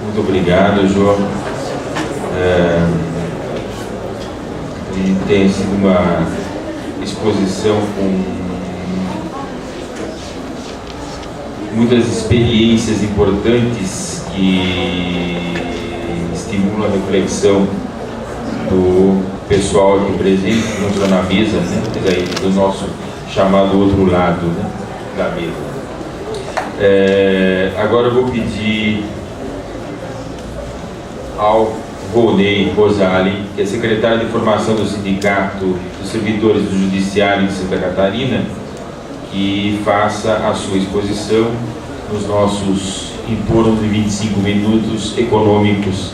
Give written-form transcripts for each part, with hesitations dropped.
Muito obrigado, Jô. Tem sido uma exposição com muitas experiências importantes que estimulam a reflexão do pessoal aqui presente, não só na mesa, né, mas aí do nosso chamado outro lado, né, da mesa. Agora eu vou pedir ao Volney Rosali, que é secretário de Formação do Sindicato dos Servidores do Judiciário de Santa Catarina, que faça a sua exposição nos nossos em torno de 25 minutos econômicos,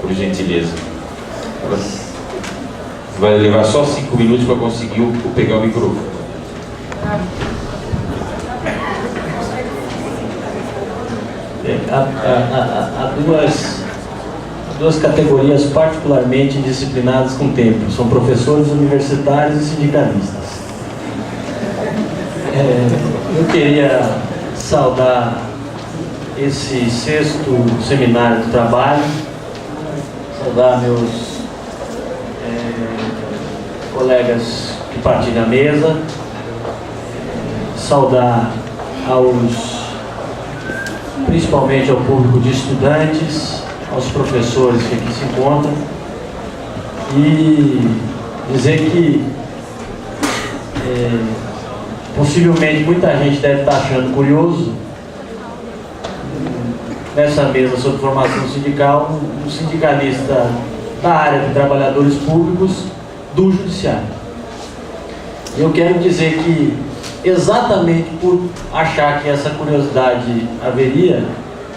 por gentileza. Vai levar só 5 minutos para conseguir pegar o microfone. Há duas categorias particularmente disciplinadas com tempo, são professores universitários e sindicalistas. Eu queria saudar esse 6º seminário de trabalho, saudar meus colegas que partilham a mesa, saudar principalmente ao público de estudantes, aos professores que aqui se encontram, e dizer que possivelmente muita gente deve estar achando curioso nessa mesa sobre formação sindical um sindicalista da área de trabalhadores públicos do judiciário. Eu quero dizer que exatamente por achar que essa curiosidade haveria,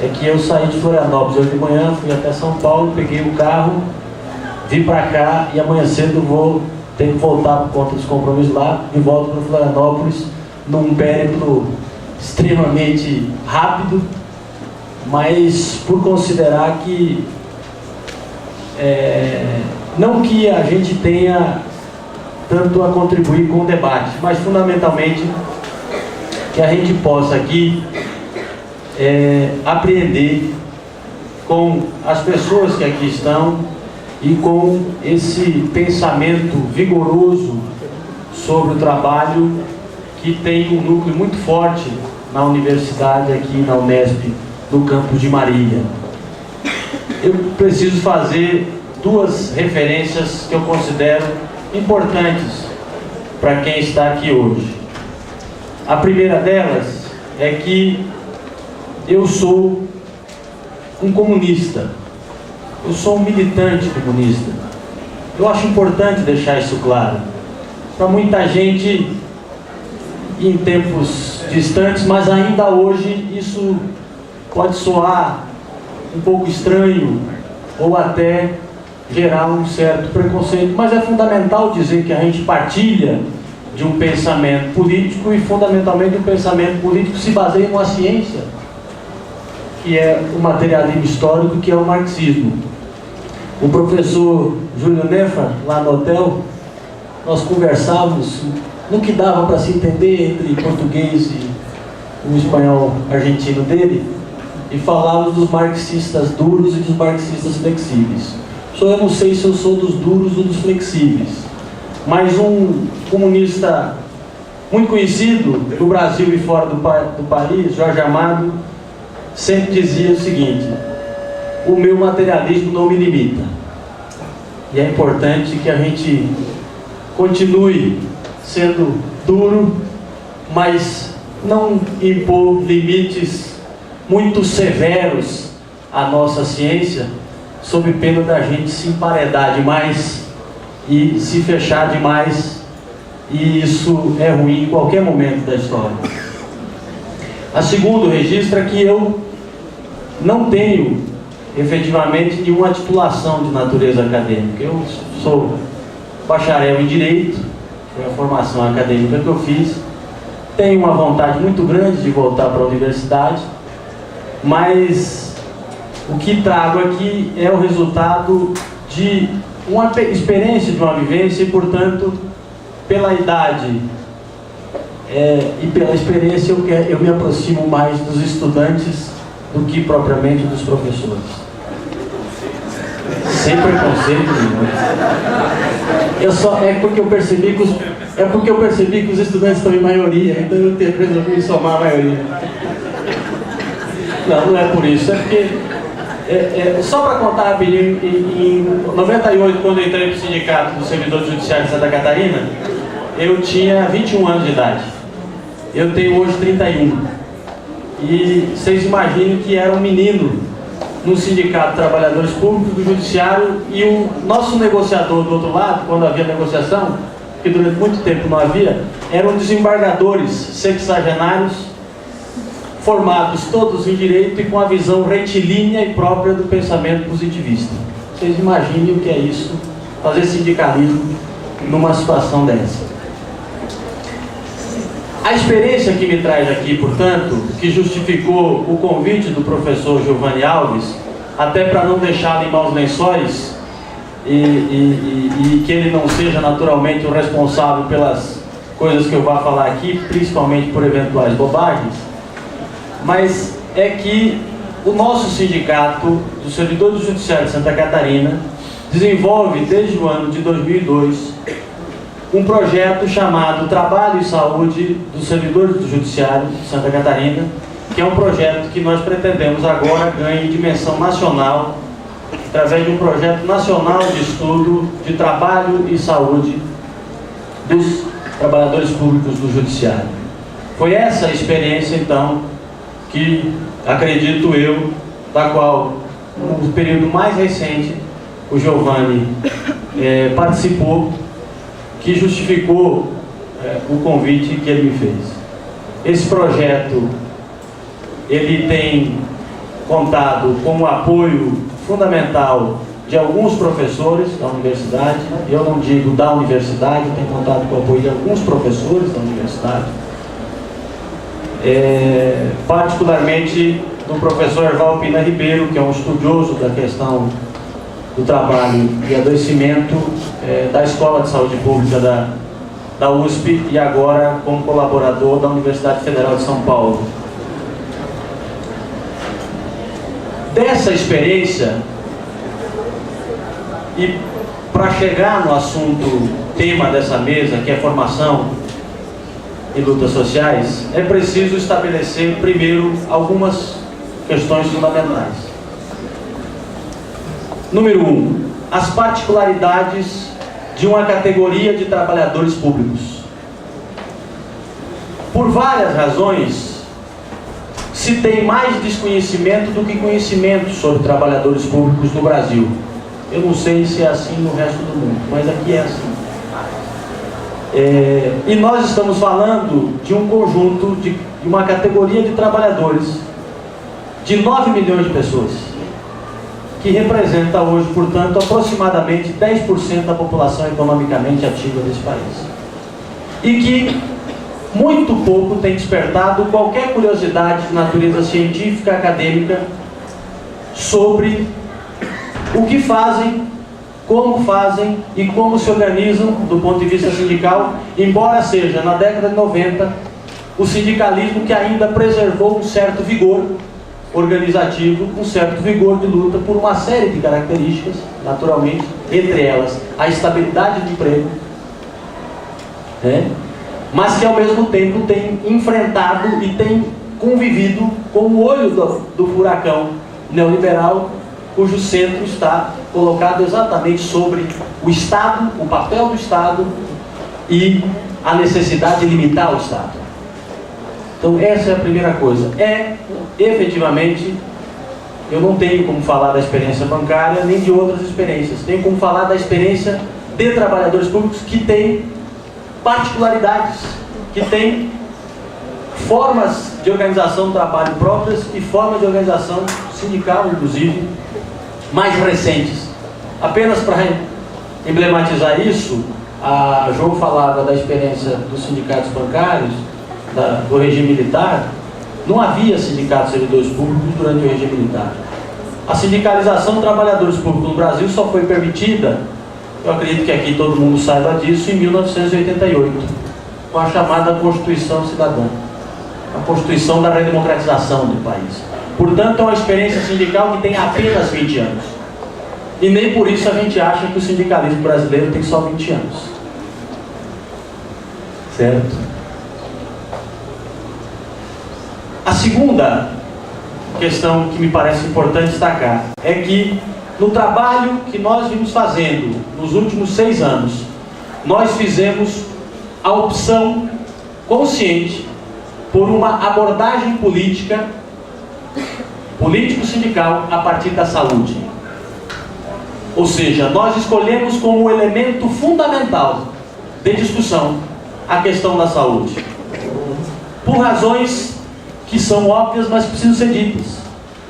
é que eu saí de Florianópolis hoje de manhã, fui até São Paulo, peguei o carro, vim para cá e amanhã cedo vou ter que voltar por conta dos compromissos lá e volto para Florianópolis num périplo extremamente rápido, mas por considerar que não que a gente tenha tanto a contribuir com o debate, mas fundamentalmente que a gente possa aqui aprender com as pessoas que aqui estão e com esse pensamento vigoroso sobre o trabalho que tem um núcleo muito forte na universidade aqui na Unesp, no campus de Marília. Eu preciso fazer 2 referências que eu considero importantes para quem está aqui hoje. A primeira delas é que eu sou um comunista, eu sou um militante comunista. Eu acho importante deixar isso claro. Para muita gente, em tempos distantes, mas ainda hoje, isso pode soar um pouco estranho ou até gerar um certo preconceito, mas é fundamental dizer que a gente partilha de um pensamento político e fundamentalmente um pensamento político que se baseia numa ciência, que é o materialismo histórico, que é o marxismo. O professor Júlio Nefa, lá no hotel, nós conversávamos no que dava para se entender entre português e o espanhol argentino dele, e falávamos dos marxistas duros e dos marxistas flexíveis. Eu não sei se eu sou dos duros ou dos flexíveis, mas um comunista muito conhecido do Brasil e fora do país, Jorge Amado, sempre dizia o seguinte: o meu materialismo não me limita. E é importante que a gente continue sendo duro, mas não impor limites muito severos à nossa ciência, sob pena da gente se emparedar demais e se fechar demais, e isso é ruim em qualquer momento da história. A segundo registro é que eu não tenho efetivamente nenhuma titulação de natureza acadêmica. Eu sou bacharel em Direito, foi a formação acadêmica que eu fiz, tenho uma vontade muito grande de voltar para a universidade, mas o que trago aqui é o resultado de uma experiência, de uma vivência, e portanto, pela idade e pela experiência, eu me aproximo mais dos estudantes do que propriamente dos professores. Sem preconceito nenhum. É porque eu percebi que os estudantes estão em maioria, então eu resolvi somar a maioria. Não é por isso, é porque só para contar rapidinho, em 98, quando eu entrei para o Sindicato dos Servidores Judiciários de Santa Catarina, eu tinha 21 anos de idade. Eu tenho hoje 31. E vocês imaginem que era um menino no Sindicato de Trabalhadores Públicos do Judiciário, e o nosso negociador do outro lado, quando havia negociação, que durante muito tempo não havia, eram desembargadores sexagenários, formados todos em direito e com a visão retilínea e própria do pensamento positivista. Vocês imaginem o que é isso, fazer sindicalismo numa situação dessa. A experiência que me traz aqui, portanto, que justificou o convite do professor Giovanni Alves, até para não deixá-lo em maus lençóis e que ele não seja naturalmente o responsável pelas coisas que eu vou falar aqui, principalmente por eventuais bobagens, mas é que o nosso Sindicato dos Servidores do Judiciário de Santa Catarina desenvolve, desde o ano de 2002, um projeto chamado Trabalho e Saúde dos Servidores do Judiciário de Santa Catarina, que é um projeto que nós pretendemos agora ganhe dimensão nacional, através de um projeto nacional de estudo de trabalho e saúde dos trabalhadores públicos do Judiciário. Foi essa a experiência, então, que, acredito eu, da qual, no período mais recente, o Giovanni participou, que justificou o convite que ele me fez. Esse projeto, ele tem contado com o apoio fundamental de alguns professores da universidade. Eu não digo da universidade, tem contado com o apoio de alguns professores da universidade, particularmente do professor Erval Pina Ribeiro, que é um estudioso da questão do trabalho e adoecimento da Escola de Saúde Pública da USP, e agora como colaborador da Universidade Federal de São Paulo. Dessa experiência, e para chegar no assunto, tema dessa mesa, que é formação e lutas sociais, é preciso estabelecer primeiro algumas questões fundamentais. Número 1, as particularidades de uma categoria de trabalhadores públicos. Por várias razões, se tem mais desconhecimento do que conhecimento sobre trabalhadores públicos no Brasil. Eu não sei se é assim no resto do mundo, mas aqui é assim. E nós estamos falando de um conjunto, de uma categoria de trabalhadores de 9 milhões de pessoas, que representa hoje, portanto, aproximadamente 10% da população economicamente ativa desse país. E que muito pouco tem despertado qualquer curiosidade de natureza científica, acadêmica, sobre o que fazem, e como se organizam do ponto de vista sindical, embora seja, na década de 90, o sindicalismo que ainda preservou um certo vigor organizativo, um certo vigor de luta por uma série de características, naturalmente, entre elas a estabilidade do emprego, mas que ao mesmo tempo tem enfrentado e tem convivido com o olho do furacão neoliberal, cujo centro está colocado exatamente sobre o Estado, o papel do Estado e a necessidade de limitar o Estado. Então essa é a primeira coisa. Efetivamente, eu não tenho como falar da experiência bancária nem de outras experiências. Tenho como falar da experiência de trabalhadores públicos que têm particularidades, que têm formas de organização do trabalho próprias e formas de organização sindical, inclusive, mais recentes. Apenas para emblematizar isso, a Jo falava da experiência dos sindicatos bancários, do regime militar. Não havia sindicatos de servidores públicos durante o regime militar. A sindicalização de trabalhadores públicos no Brasil só foi permitida, eu acredito que aqui todo mundo saiba disso, em 1988, com a chamada Constituição Cidadã, a Constituição da redemocratização do país. Portanto, é uma experiência sindical que tem apenas 20 anos. E nem por isso a gente acha que o sindicalismo brasileiro tem só 20 anos. Certo? A segunda questão que me parece importante destacar é que no trabalho que nós vimos fazendo nos últimos 6 anos, nós fizemos a opção consciente por uma abordagem político-sindical a partir da saúde. Ou seja, nós escolhemos como elemento fundamental de discussão a questão da saúde. Por razões que são óbvias, mas precisam ser ditas.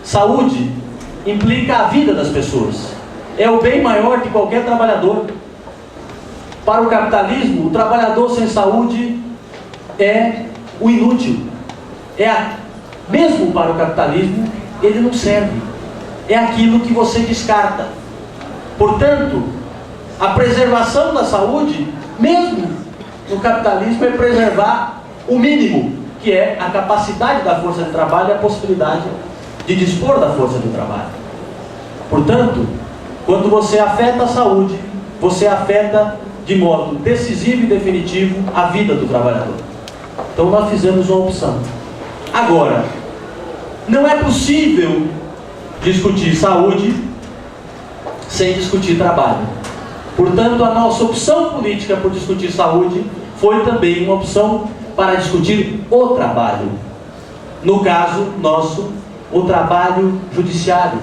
Saúde implica a vida das pessoas. É o bem maior de qualquer trabalhador. Para o capitalismo, o trabalhador sem saúde é o inútil. Mesmo para o capitalismo, ele não serve. É aquilo que você descarta. Portanto, a preservação da saúde, mesmo no capitalismo, é preservar o mínimo, que é a capacidade da força de trabalho e a possibilidade de dispor da força de trabalho. Portanto, quando você afeta a saúde, você afeta de modo decisivo e definitivo a vida do trabalhador. Então nós fizemos uma opção. Agora, não é possível discutir saúde sem discutir trabalho. Portanto, a nossa opção política por discutir saúde foi também uma opção para discutir o trabalho. No caso nosso, o trabalho judiciário,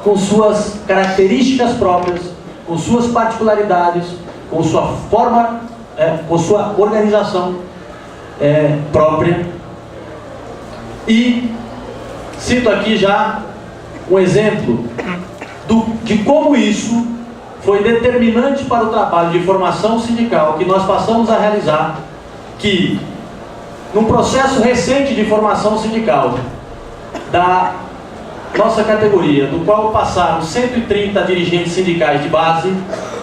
com suas características próprias, com suas particularidades, com sua forma, com sua organização própria. E cito aqui já um exemplo de como isso foi determinante para o trabalho de formação sindical que nós passamos a realizar, que num processo recente de formação sindical da nossa categoria, do qual passaram 130 dirigentes sindicais de base,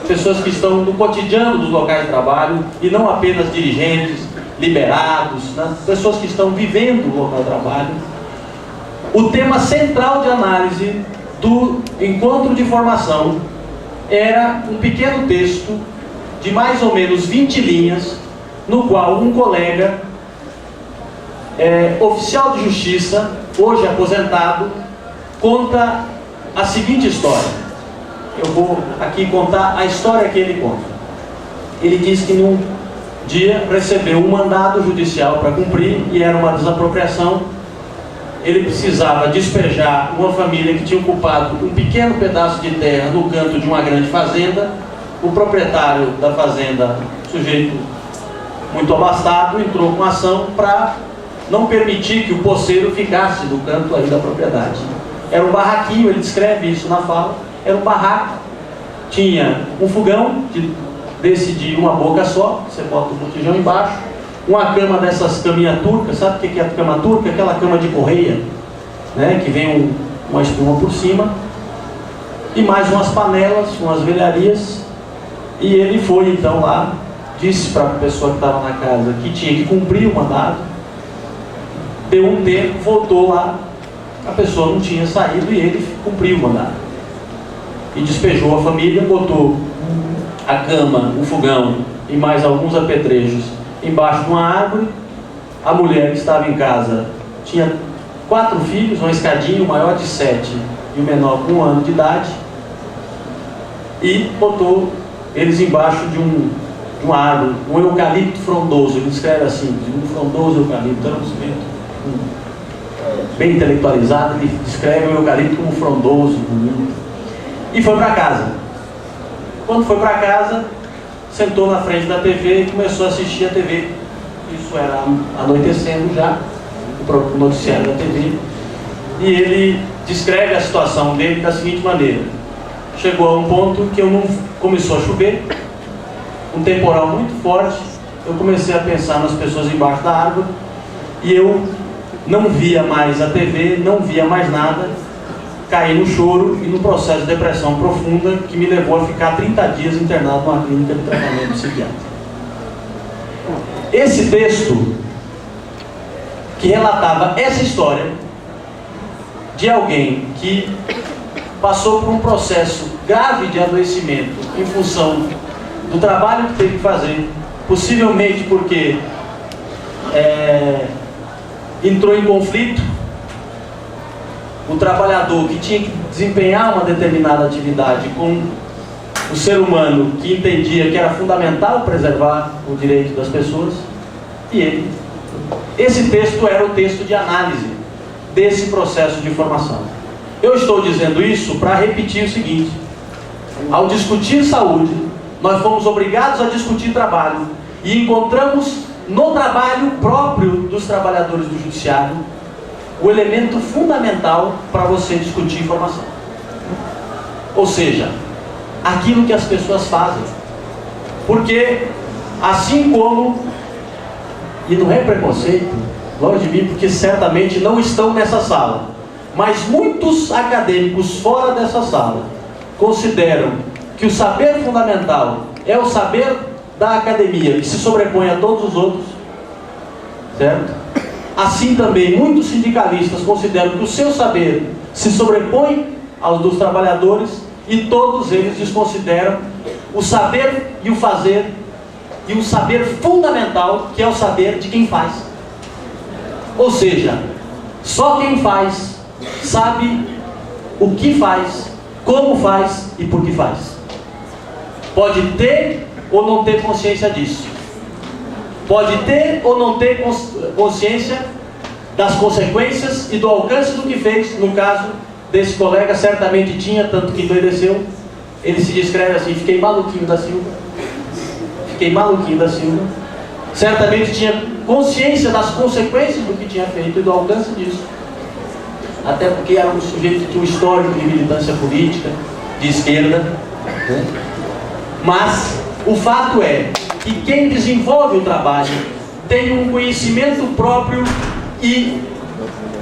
pessoas que estão no cotidiano dos locais de trabalho, e não apenas dirigentes, liberados, né? Pessoas que estão vivendo o local de trabalho. O tema central de análise do encontro de formação era um pequeno texto de mais ou menos 20 linhas, no qual um colega, oficial de justiça, hoje aposentado, conta a seguinte história. Eu vou aqui contar a história que ele conta. Ele diz que num dia recebeu um mandado judicial para cumprir e era uma desapropriação. Ele precisava despejar uma família que tinha ocupado um pequeno pedaço de terra no canto de uma grande fazenda. O proprietário da fazenda, sujeito muito abastado, entrou com ação para não permitir que o poceiro ficasse no canto aí da propriedade. Era um barraquinho, ele descreve isso na fala, era um barraco, tinha um fogão desse de uma boca só, você bota o botijão embaixo, uma cama dessas caminhas turcas, sabe o que é a cama turca? Aquela cama de correia, né, que vem uma espuma por cima, e mais umas panelas, umas velharias. E ele foi então lá, disse para a pessoa que estava na casa que tinha que cumprir o mandado, deu um tempo, voltou lá, a pessoa não tinha saído e ele cumpriu o mandado. E despejou a família, botou a cama, o fogão e mais alguns apetrechos embaixo de uma árvore. A mulher que estava em casa tinha 4 filhos, uma escadinha, o maior de 7 e o menor com 1 ano de idade, e botou eles embaixo de uma árvore, um eucalipto frondoso. Ele descreve assim, um frondoso eucalipto, era um sujeito bem intelectualizado. Ele descreve o eucalipto como frondoso, bonito, e foi para casa. Quando foi para casa, sentou na frente da TV e começou a assistir a TV. Isso era anoitecendo já, o noticiário da TV. E ele descreve a situação dele da seguinte maneira: chegou a um ponto que começou a chover, um temporal muito forte. Eu comecei a pensar nas pessoas embaixo da árvore e eu não via mais a TV, não via mais nada. Caí no choro e no processo de depressão profunda que me levou a ficar 30 dias internado numa clínica de tratamento psiquiátrico. Esse texto, que relatava essa história de alguém que passou por um processo grave de adoecimento em função do trabalho que teve que fazer, possivelmente porque entrou em conflito, o trabalhador que tinha que desempenhar uma determinada atividade com o ser humano que entendia que era fundamental preservar o direito das pessoas, e ele. Esse texto era o texto de análise desse processo de formação. Eu estou dizendo isso para repetir o seguinte: ao discutir saúde, nós fomos obrigados a discutir trabalho, e encontramos no trabalho próprio dos trabalhadores do judiciário o elemento fundamental para você discutir formação. Ou seja, aquilo que as pessoas fazem. Porque, assim como, e não é preconceito, longe de mim, porque certamente não estão nessa sala, mas muitos acadêmicos fora dessa sala consideram que o saber fundamental é o saber da academia, que se sobrepõe a todos os outros, certo? Assim também, muitos sindicalistas consideram que o seu saber se sobrepõe aos dos trabalhadores, e todos eles desconsideram o saber e o fazer, e o saber fundamental, que é o saber de quem faz. Ou seja, só quem faz sabe o que faz, como faz e por que faz. Pode ter ou não ter consciência disso. Pode ter ou não ter consciência das consequências e do alcance do que fez. No caso desse colega, certamente tinha, tanto que endoideceu. Ele se descreve assim: fiquei maluquinho da Silva. Fiquei maluquinho da Silva. Certamente tinha consciência das consequências do que tinha feito e do alcance disso. Até porque era um sujeito que tinha um histórico de militância política, de esquerda. Mas o fato é que quem desenvolve o trabalho tem um conhecimento próprio e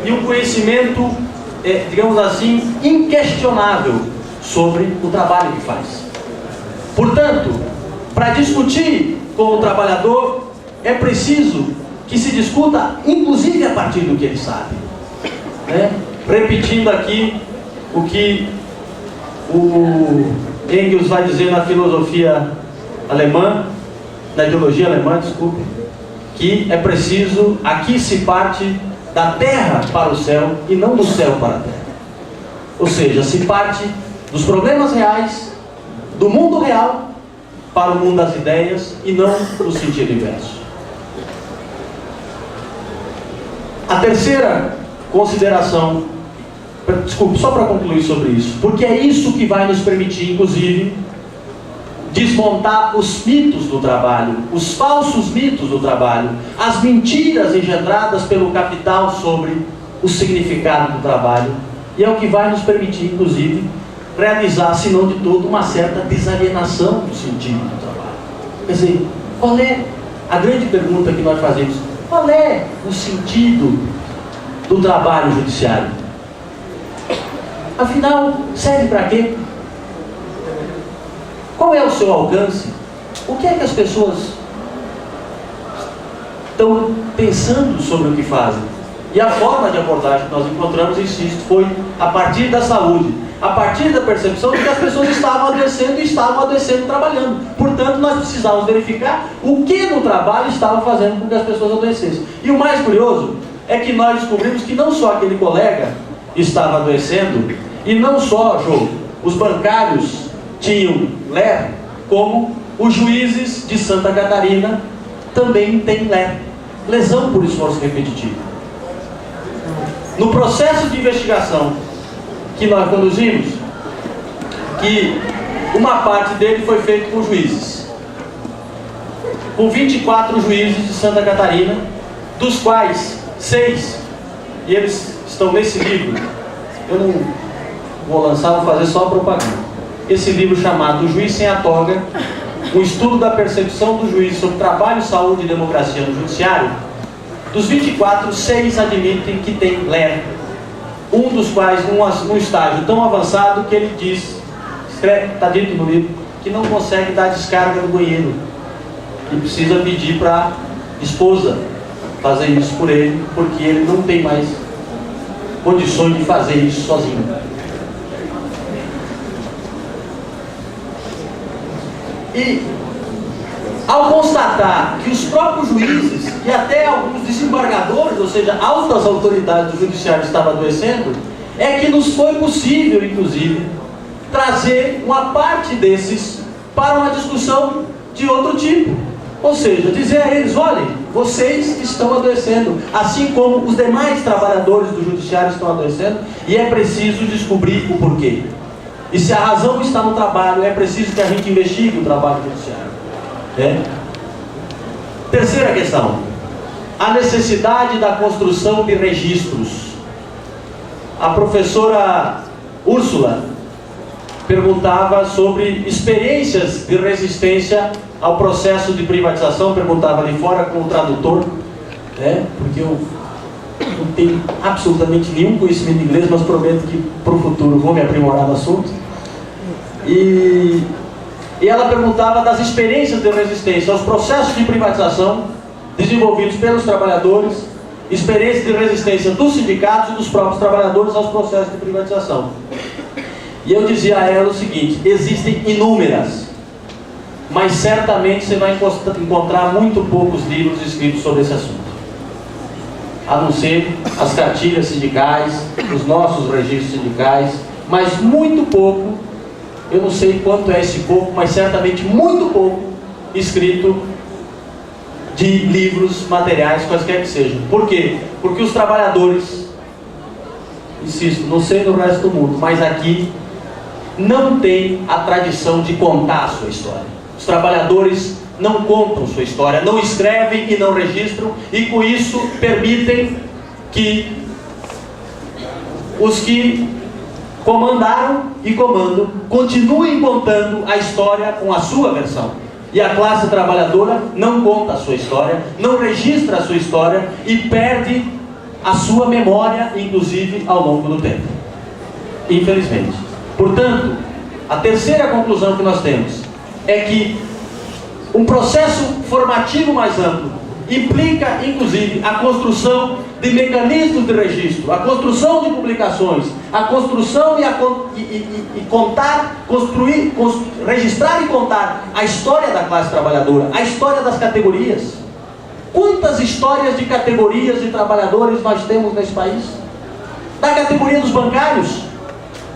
um conhecimento, digamos assim, inquestionável sobre o trabalho que faz. Portanto, para discutir com o trabalhador, é preciso que se discuta, inclusive a partir do que ele sabe. Repetindo aqui o que o Engels vai dizer na filosofia alemã, na ideologia alemã, desculpe, que é preciso, aqui se parte da terra para o céu e não do céu para a terra. Ou seja, se parte dos problemas reais, do mundo real, para o mundo das ideias e não no sentido inverso. A terceira consideração, desculpe, só para concluir sobre isso, porque é isso que vai nos permitir, inclusive, desmontar os mitos do trabalho, os falsos mitos do trabalho, as mentiras engendradas pelo capital sobre o significado do trabalho, e é o que vai nos permitir, inclusive, realizar, se não de todo, uma certa desalienação do sentido do trabalho. Quer dizer, qual é a grande pergunta que nós fazemos? Qual é o sentido do trabalho judiciário? Afinal, serve para quê? Qual é o seu alcance? O que é que as pessoas estão pensando sobre o que fazem? E a forma de abordagem que nós encontramos, insisto, foi a partir da saúde, a partir da percepção de que as pessoas estavam adoecendo e estavam adoecendo trabalhando. Portanto, nós precisávamos verificar o que no trabalho estava fazendo com que as pessoas adoecessem. E o mais curioso é que nós descobrimos que não só aquele colega estava adoecendo, e não só, Jô, os bancários tinham LER, como os juízes de Santa Catarina também têm LER, lesão por esforço repetitivo. No processo de investigação que nós conduzimos, que uma parte dele foi feito com juízes, com 24 juízes de Santa Catarina, dos quais 6, e eles estão nesse livro, eu não vou lançar, vou fazer só propaganda. Esse livro chamado O Juiz Sem a Toga, um estudo da percepção do juiz sobre trabalho, saúde e democracia no judiciário. Dos 24, 6 admitem que tem LER, um dos quais num estágio tão avançado que ele diz, está dito no livro, que não consegue dar descarga no banheiro e precisa pedir para a esposa fazer isso por ele, porque ele não tem mais condições de fazer isso sozinho. E ao constatar que os próprios juízes e até alguns desembargadores, ou seja, altas autoridades do judiciário estavam adoecendo, é que nos foi possível, inclusive, trazer uma parte desses para uma discussão de outro tipo. Ou seja, dizer a eles: olhem, vocês estão adoecendo, assim como os demais trabalhadores do judiciário estão adoecendo, e é preciso descobrir o porquê. E se a razão está no trabalho, é preciso que a gente investigue o trabalho judiciário. Terceira questão: a necessidade da construção de registros. A professora Úrsula perguntava sobre experiências de resistência ao processo de privatização. Perguntava ali fora com o tradutor, porque eu não tenho absolutamente nenhum conhecimento de inglês, mas prometo que para o futuro vou me aprimorar no assunto. E ela perguntava das experiências de resistência aos processos de privatização desenvolvidos pelos trabalhadores, experiências de resistência dos sindicatos e dos próprios trabalhadores aos processos de privatização. E eu dizia a ela o seguinte: existem inúmeras, mas certamente você vai encontrar muito poucos livros escritos sobre esse assunto, a não ser as cartilhas sindicais, os nossos registros sindicais, mas muito pouco. Eu não sei quanto é esse pouco, mas certamente muito pouco escrito de livros, materiais, quaisquer que sejam. Por quê? Porque os trabalhadores, insisto, não sei no resto do mundo, mas aqui não tem a tradição de contar a sua história. Os trabalhadores não contam sua história, não escrevem e não registram, e com isso permitem que os que comandaram e comandam continuem contando a história com a sua versão. E a classe trabalhadora não conta a sua história, não registra a sua história e perde a sua memória, inclusive ao longo do tempo, infelizmente. Portanto, a terceira conclusão que nós temos é que um processo formativo mais amplo implica, inclusive, a construção de mecanismos de registro, a construção de publicações, a construção registrar e contar a história da classe trabalhadora, a história das categorias. Quantas histórias de categorias de trabalhadores nós temos nesse país? Da categoria dos bancários,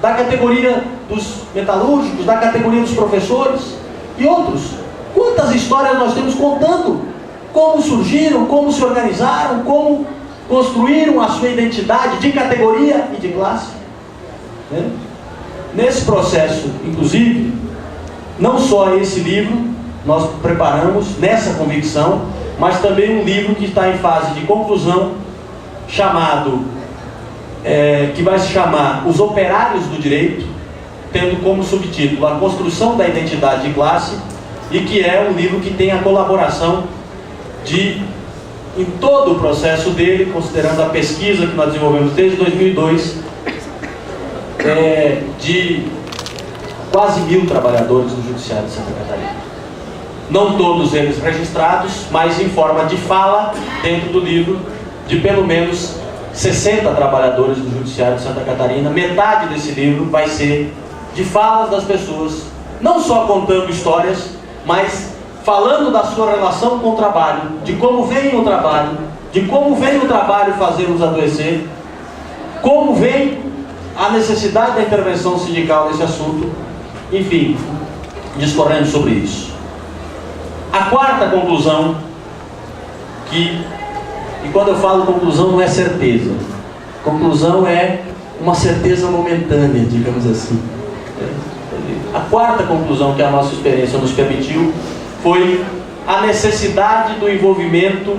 da categoria dos metalúrgicos, da categoria dos professores e outros. Quantas histórias nós temos contando como surgiram, como se organizaram, como construíram a sua identidade de categoria e de classe. Nesse processo, inclusive, não só esse livro nós preparamos nessa convicção, mas também um livro que está em fase de conclusão, chamado que vai se chamar Os Operários do Direito, tendo como subtítulo A Construção da Identidade de Classe, e que é um livro que tem a colaboração em todo o processo dele, considerando a pesquisa que nós desenvolvemos desde 2002, de quase 1.000 trabalhadores do Judiciário de Santa Catarina. Não todos eles registrados, mas em forma de fala, dentro do livro, de pelo menos 60 trabalhadores do Judiciário de Santa Catarina. Metade desse livro vai ser de falas das pessoas, não só contando histórias, mas falando da sua relação com o trabalho, de como vem o trabalho, de como vem o trabalho fazer-nos adoecer, como vem a necessidade da intervenção sindical nesse assunto, enfim, discorrendo sobre isso. A quarta conclusão, e quando eu falo conclusão não é certeza, conclusão é uma certeza momentânea, digamos assim. A quarta conclusão que a nossa experiência nos permitiu foi a necessidade do envolvimento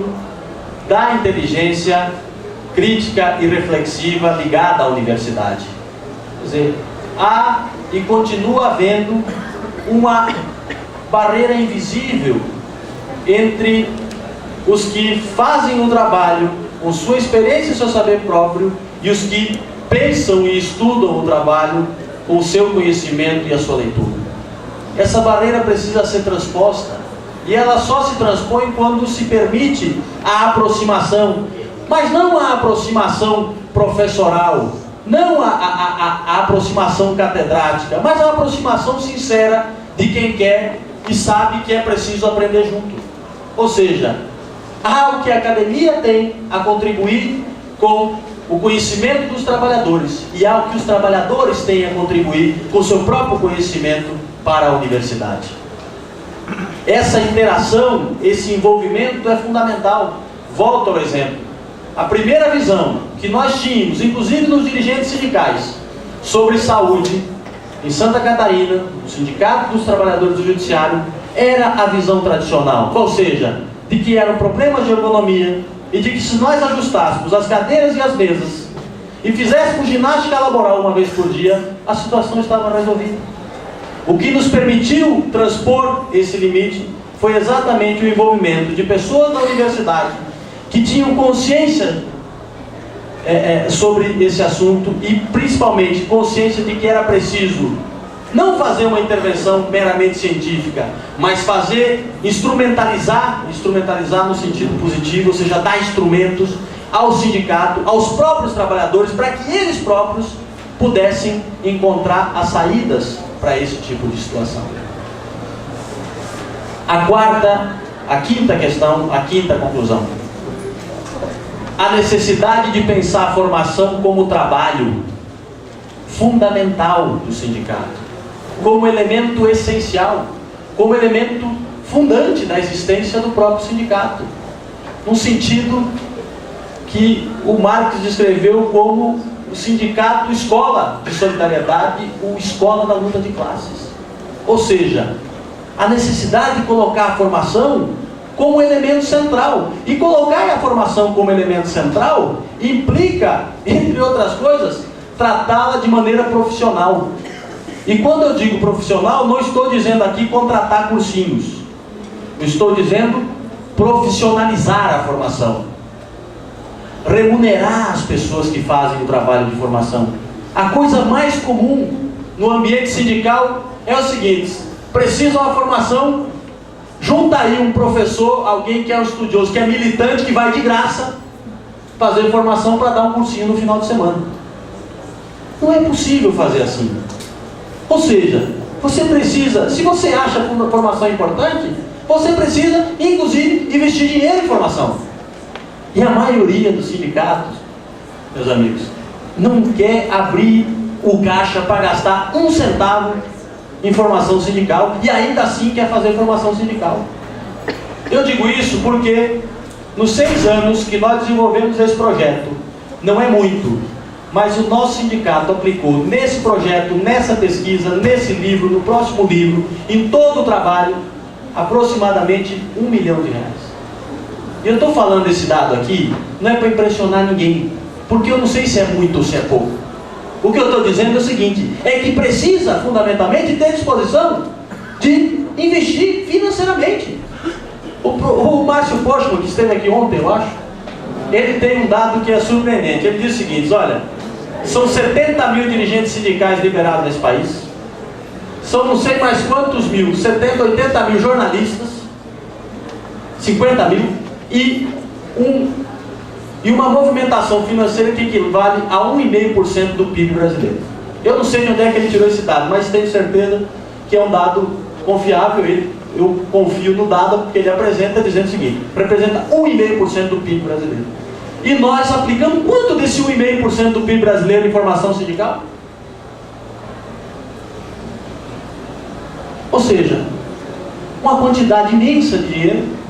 da inteligência crítica e reflexiva ligada à universidade. Quer dizer, há e continua havendo uma barreira invisível entre os que fazem o trabalho com sua experiência e seu saber próprio e os que pensam e estudam o trabalho com o seu conhecimento e a sua leitura. Essa barreira precisa ser transposta, e ela só se transpõe quando se permite a aproximação, mas não a aproximação professoral, não a aproximação catedrática, mas a aproximação sincera de quem quer e sabe que é preciso aprender junto. Ou seja, há o que a academia tem a contribuir com o conhecimento dos trabalhadores e há o que os trabalhadores têm a contribuir com o seu próprio conhecimento para a universidade. Essa interação, esse envolvimento é fundamental. Volto ao exemplo. A primeira visão que nós tínhamos, inclusive nos dirigentes sindicais, sobre saúde em Santa Catarina, no Sindicato dos Trabalhadores do Judiciário, era a visão tradicional, ou seja, de que eram problemas de ergonomia e de que se nós ajustássemos as cadeiras e as mesas e fizéssemos ginástica laboral uma vez por dia, a situação estava resolvida. O que nos permitiu transpor esse limite foi exatamente o envolvimento de pessoas da universidade que tinham consciência sobre esse assunto e principalmente consciência de que era preciso não fazer uma intervenção meramente científica, mas instrumentalizar no sentido positivo, ou seja, dar instrumentos ao sindicato, aos próprios trabalhadores, para que eles próprios pudessem encontrar as saídas para esse tipo de situação. A quinta questão, a quinta conclusão. A necessidade de pensar a formação como trabalho fundamental do sindicato, como elemento essencial, como elemento fundante da existência do próprio sindicato, num sentido que o Marx descreveu como o sindicato escola de solidariedade, ou escola da luta de classes. Ou seja, a necessidade de colocar a formação como elemento central. E colocar a formação como elemento central implica, entre outras coisas, tratá-la de maneira profissional. E quando eu digo profissional, não estou dizendo aqui contratar cursinhos. Eu estou dizendo profissionalizar a formação. Remunerar as pessoas que fazem o trabalho de formação. A coisa mais comum no ambiente sindical é o seguinte: precisa uma formação, junta aí um professor, alguém que é um estudioso, que é militante, que vai de graça fazer formação para dar um cursinho no final de semana. Não é possível fazer assim. Ou seja, você precisa, se você acha a formação importante, você precisa, inclusive, investir dinheiro em formação. E a maioria dos sindicatos, meus amigos, não quer abrir o caixa para gastar um centavo em formação sindical e ainda assim quer fazer formação sindical. Eu digo isso porque nos 6 anos que nós desenvolvemos esse projeto, não é muito, mas o nosso sindicato aplicou nesse projeto, nessa pesquisa, nesse livro, no próximo livro, em todo o trabalho, aproximadamente R$1 milhão. E eu estou falando esse dado aqui, não é para impressionar ninguém, porque eu não sei se é muito ou se é pouco. O que eu estou dizendo é o seguinte: é que precisa, fundamentalmente, ter disposição de investir financeiramente. O Márcio Postman, que esteve aqui ontem, eu acho, ele tem um dado que é surpreendente. Ele diz o seguinte: olha, são 70 mil dirigentes sindicais liberados nesse país, são não sei mais quantos mil, 70, 80 mil jornalistas, 50 mil, e uma movimentação financeira que equivale a 1,5% do PIB brasileiro. Eu não sei de onde é que ele tirou esse dado, mas tenho certeza que é um dado confiável. Eu confio no dado porque ele apresenta dizendo o seguinte: representa 1,5% do PIB brasileiro. E nós aplicamos quanto desse 1,5% do PIB brasileiro em formação sindical? Ou seja, uma quantidade imensa de dinheiro.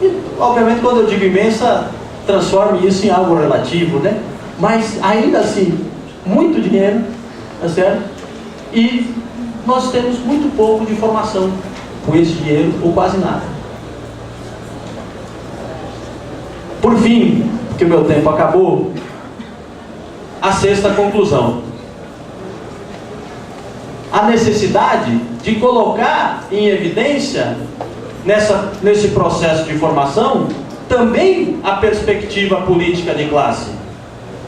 E, obviamente, quando eu digo imensa, transforme isso em algo relativo, né? Mas ainda assim, muito dinheiro, tá certo? E nós temos muito pouco de formação com esse dinheiro, ou quase nada. Por fim, porque o meu tempo acabou, a sexta conclusão: a necessidade de colocar em evidência nesse processo de formação também a perspectiva política de classe.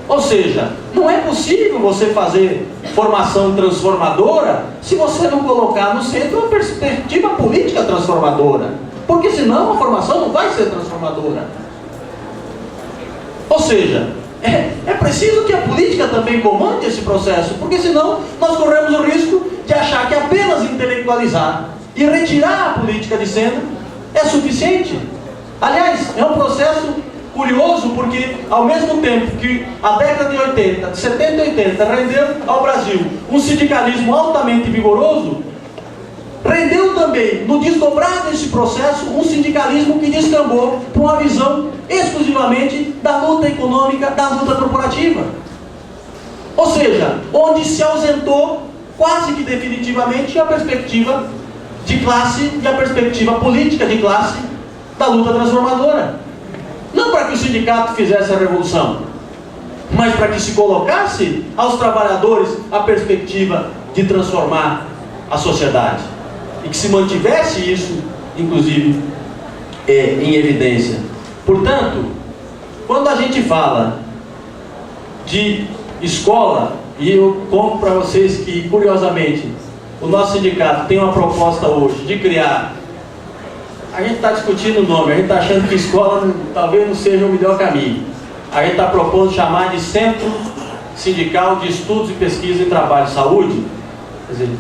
Ou seja, não é possível você fazer formação transformadora se você não colocar no centro uma perspectiva política transformadora, porque senão a formação não vai ser transformadora. Ou seja, É preciso que a política também comande esse processo, porque senão nós corremos o risco de achar que apenas intelectualizar e retirar a política de cena é suficiente. Aliás, é um processo curioso, porque ao mesmo tempo que a década de 80, de 70 e 80 rendeu ao Brasil um sindicalismo altamente vigoroso, rendeu também, no desdobrar desse processo, um sindicalismo que descambou para uma visão exclusivamente da luta econômica, da luta corporativa. Ou seja, onde se ausentou quase que definitivamente a perspectiva de classe e a perspectiva política de classe da luta transformadora. Não para que o sindicato fizesse a revolução, mas para que se colocasse aos trabalhadores a perspectiva de transformar a sociedade. E que se mantivesse isso, inclusive, em evidência. Portanto, quando a gente fala de escola, e eu conto para vocês que, curiosamente, o nosso sindicato tem uma proposta hoje de criar. A gente está discutindo o nome, a gente está achando que escola talvez não seja o melhor caminho. A gente está propondo chamar de Centro Sindical de Estudos e Pesquisa em Trabalho e Saúde. Quer dizer,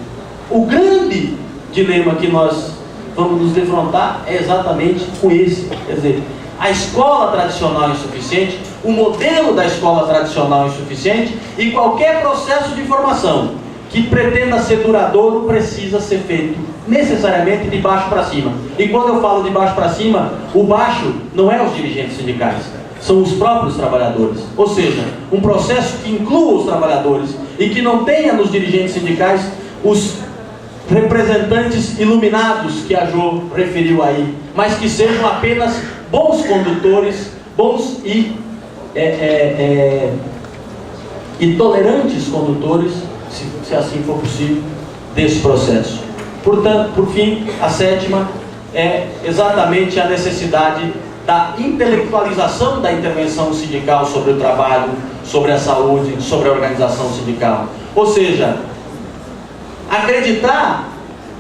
o grande dilema que nós vamos nos defrontar é exatamente com esse. Quer dizer, a escola tradicional é insuficiente, o modelo da escola tradicional é insuficiente, e qualquer processo de formação que pretenda ser duradouro precisa ser feito necessariamente de baixo para cima. E quando eu falo de baixo para cima, o baixo não é os dirigentes sindicais, são os próprios trabalhadores. Ou seja, um processo que inclua os trabalhadores e que não tenha nos dirigentes sindicais os representantes iluminados que a Jo referiu aí, mas que sejam apenas bons condutores, bons e tolerantes condutores, se assim for possível, desse processo. Portanto, por fim, a sétima é exatamente a necessidade da intelectualização da intervenção sindical sobre o trabalho, sobre a saúde, sobre a organização sindical. Ou seja, acreditar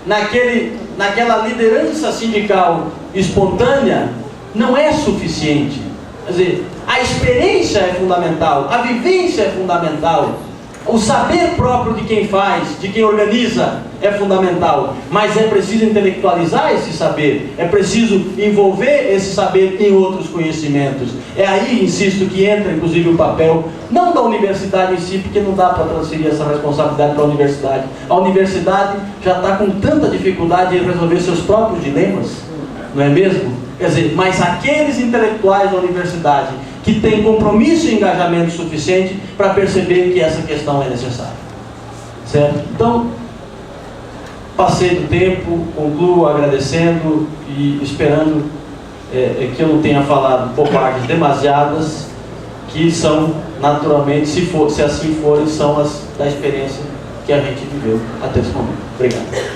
naquela liderança sindical espontânea não é suficiente. Quer dizer, a experiência é fundamental, a vivência é fundamental, o saber próprio de quem faz, de quem organiza é fundamental, mas é preciso intelectualizar esse saber, é preciso envolver esse saber em outros conhecimentos. É aí, insisto, que entra inclusive o papel, não da universidade em si, porque não dá para transferir essa responsabilidade para a universidade. A universidade já está com tanta dificuldade em resolver seus próprios dilemas, não é mesmo? Quer dizer, mas aqueles intelectuais da universidade que têm compromisso e engajamento suficiente para perceber que essa questão é necessária. Certo? Então, passei do tempo, concluo agradecendo e esperando que eu não tenha falado bobagens demasiadas, que são, naturalmente, se assim forem, são as da experiência que a gente viveu até esse momento. Obrigado.